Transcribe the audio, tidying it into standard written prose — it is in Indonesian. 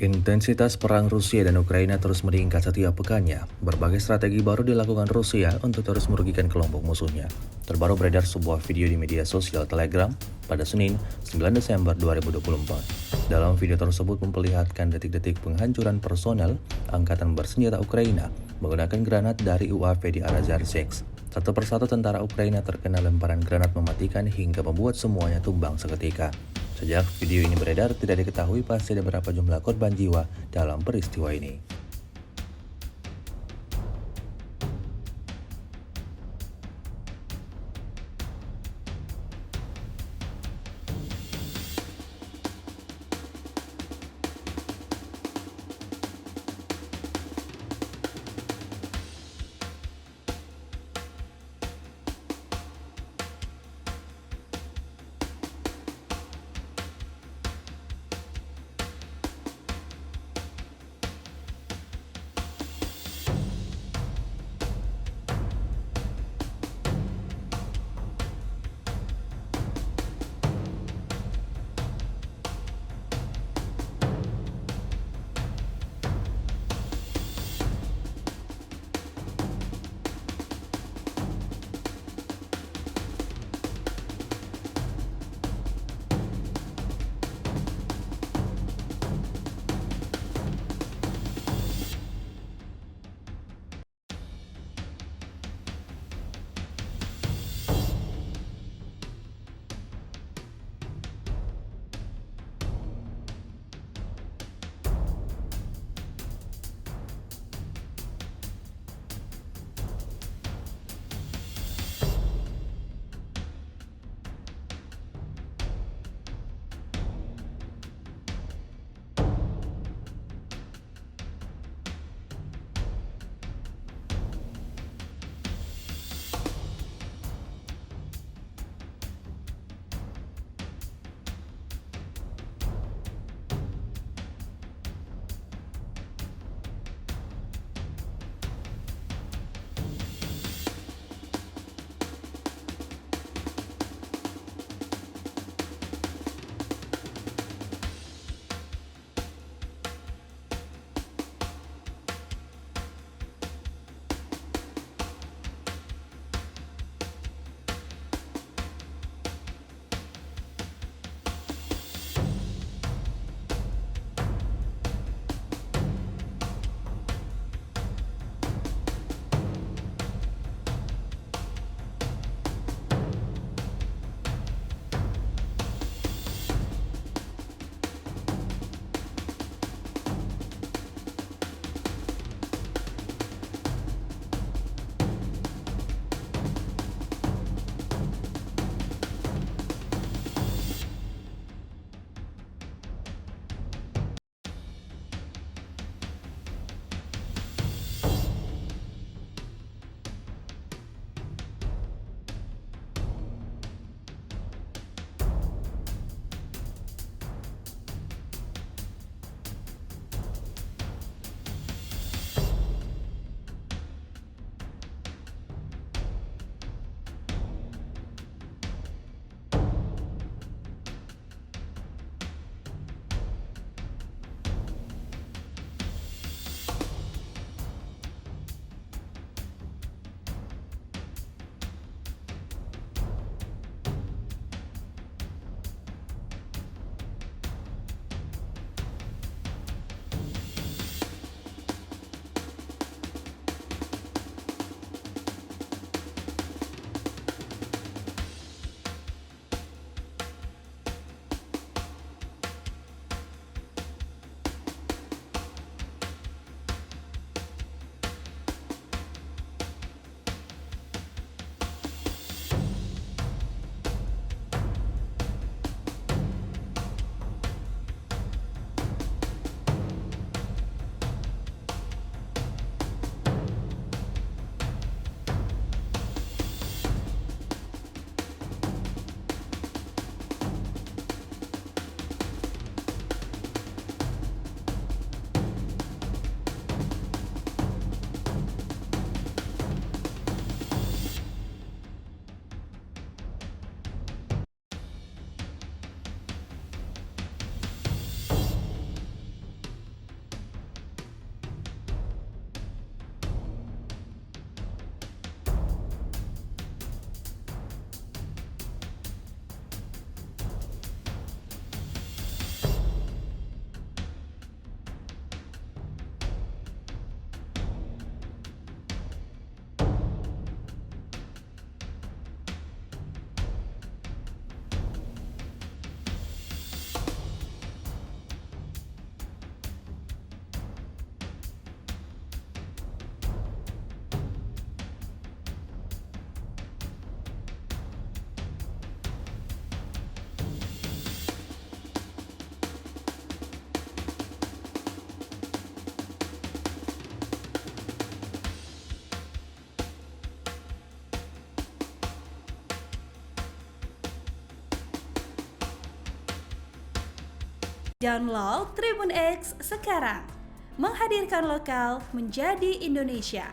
Intensitas perang Rusia dan Ukraina terus meningkat setiap pekannya. Berbagai strategi baru dilakukan Rusia untuk terus merugikan kelompok musuhnya. Terbaru beredar sebuah video di media sosial Telegram pada Senin, 9 Desember 2024. Dalam video tersebut memperlihatkan detik-detik penghancuran personel Angkatan Bersenjata Ukraina menggunakan granat dari UAV di arah Zarzheks. Satu persatu tentara Ukraina terkena lemparan granat mematikan hingga membuat semuanya tumbang seketika. Sejak video ini beredar, tidak diketahui pasti ada berapa jumlah korban jiwa dalam peristiwa ini. Download Tribun X sekarang. Menghadirkan lokal menjadi Indonesia.